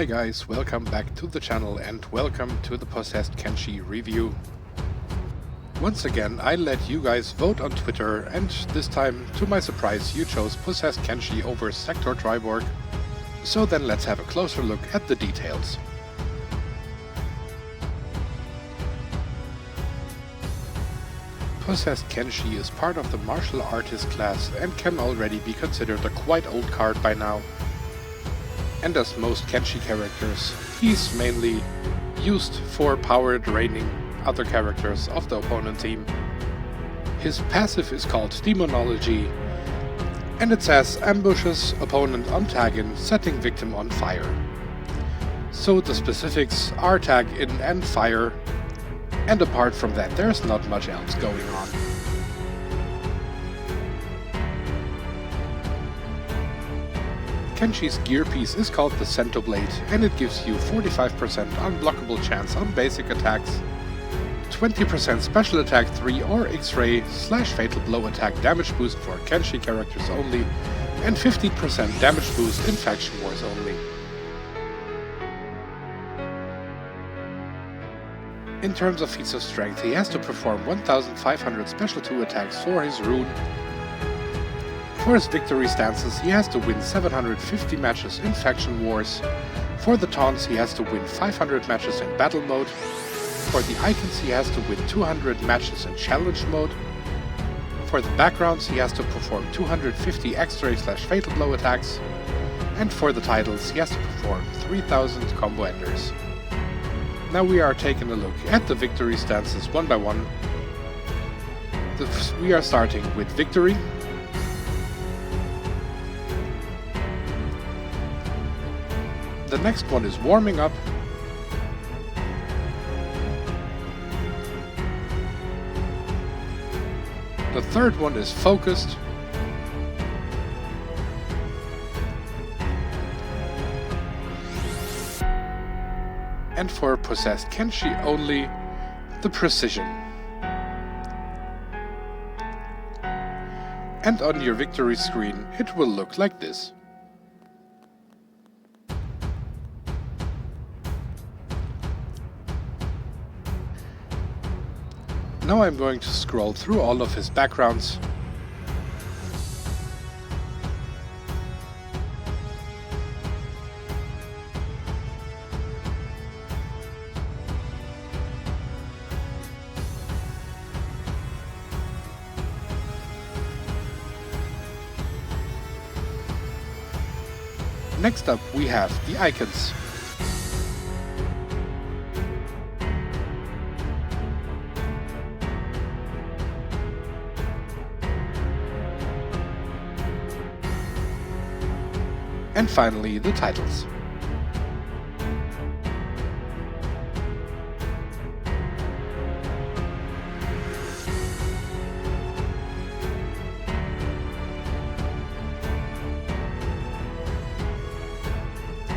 Hi guys, welcome back to the channel and welcome to the Possessed Kenshi review. Once again, I let you guys vote on Twitter, and this time, to my surprise, you chose Possessed Kenshi over Sector Triborg. So then let's have a closer look at the details. Possessed Kenshi is part of the martial artist class and can already be considered a quite old card by now. And as most Kenshi characters, he's mainly used for power draining other characters of the opponent team. His passive is called Demonology, and it says ambushes opponent on tag-in, setting victim on fire. So the specifics are tag-in and fire, and apart from that there's not much else going on. Kenshi's gear piece is called the Cento Blade, and it gives you 45% unblockable chance on basic attacks, 20% special attack 3 or X-ray / fatal blow attack damage boost for Kenshi characters only, and 15% damage boost in faction wars only. In terms of feats of strength, he has to perform 1500 special 2 attacks for his rune. For his victory stances, he has to win 750 matches in faction wars. For the taunts, he has to win 500 matches in battle mode. For the icons, he has to win 200 matches in challenge mode. For the backgrounds, he has to perform 250 X-ray / fatal blow attacks. And for the titles, he has to perform 3000 combo enders. Now we are taking a look at the victory stances one by one. We are starting with victory. The next one is warming up. The third one is focused. And for Possessed Kenshi only, the precision. And on your victory screen it will look like this. Now I'm going to scroll through all of his backgrounds. Next up we have the icons. And finally, the titles.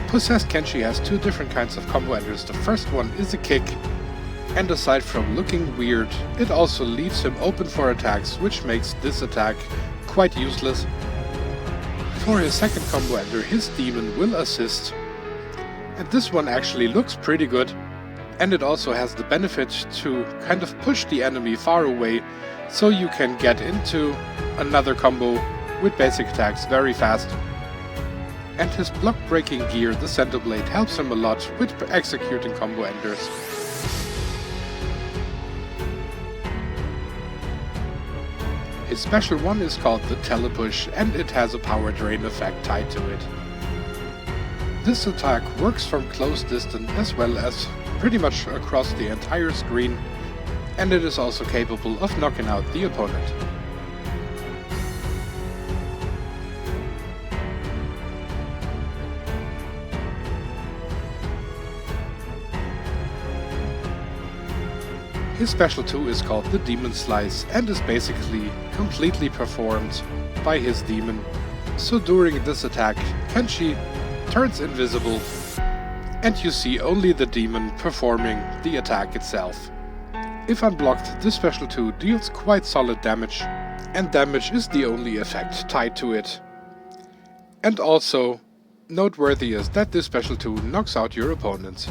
Possessed Kenshi has two different kinds of combo enders. The first one is a kick, and aside from looking weird, it also leaves him open for attacks, which makes this attack quite useless. For his second combo ender, his demon will assist, and this one actually looks pretty good, and it also has the benefit to kind of push the enemy far away, so you can get into another combo with basic attacks very fast. And his block breaking gear, the Cento Blade, helps him a lot with executing combo enders. His special one is called the Telepush, and it has a power drain effect tied to it. This attack works from close distance as well as pretty much across the entire screen, and it is also capable of knocking out the opponent. His special 2 is called the Demon Slice and is basically completely performed by his demon. So during this attack, Kenshi turns invisible and you see only the demon performing the attack itself. If unblocked, this special 2 deals quite solid damage, and damage is the only effect tied to it. And also, Noteworthy is that this special 2 knocks out your opponents.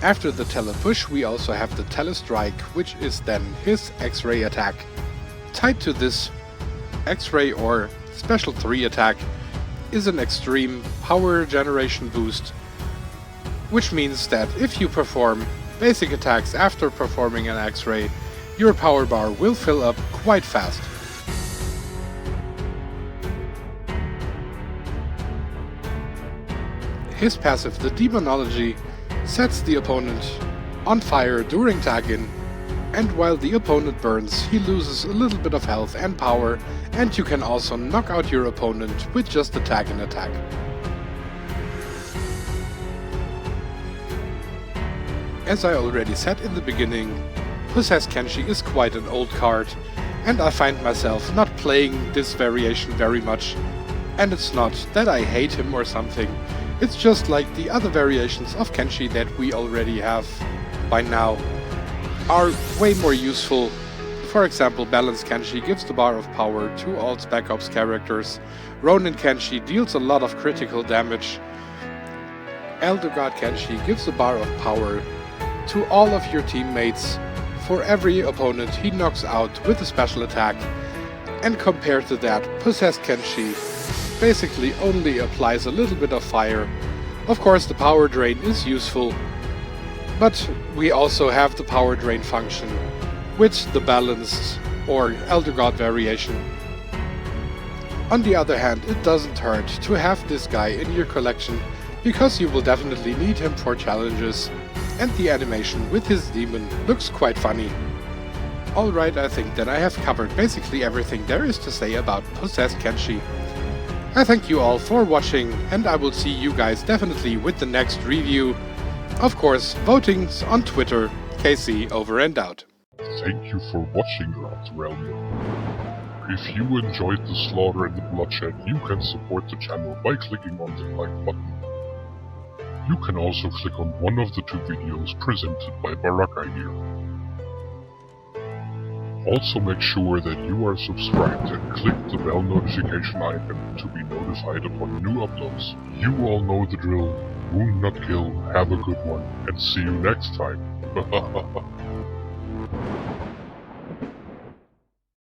After the Telepush, we also have the Telestrike, which is then his X-Ray attack. Tied to this X-Ray or Special 3 attack is an extreme power generation boost, which means that if you perform basic attacks after performing an X-Ray, your power bar will fill up quite fast. His passive, the Demonology, sets the opponent on fire during tag-in, and while the opponent burns, he loses a little bit of health and power, and you can also knock out your opponent with just a tag-in attack. As I already said in the beginning, Possessed Kenshi is quite an old card, and I find myself not playing this variation very much, and it's not that I hate him or something. It's just like the other variations of Kenshi that we already have by now are way more useful. For example, Balanced Kenshi gives the bar of power to all Spec Ops characters, Ronin Kenshi deals a lot of critical damage, Elder God Kenshi gives a bar of power to all of your teammates for every opponent he knocks out with a special attack, and compared to that, Possessed Kenshi basically only applies a little bit of fire. Of course, the power drain is useful, but we also have the power drain function with the Balanced or Elder God variation. On the other hand, it doesn't hurt to have this guy in your collection, because you will definitely need him for challenges, and the animation with his demon looks quite funny. Alright, I think that I have covered basically everything there is to say about Possessed Kenshi. I thank you all for watching, and I will see you guys definitely with the next review. Of course, voting's on Twitter. KC over and out. Thank you for watching, Realm. If you enjoyed the slaughter and the bloodshed, you can support the channel by clicking on the like button. You can also click on one of the 2 videos presented by Baraka here. Also make sure that you are subscribed and click the bell notification icon to be notified upon new uploads. You all know the drill. Wound not kill, have a good one, and see you next time.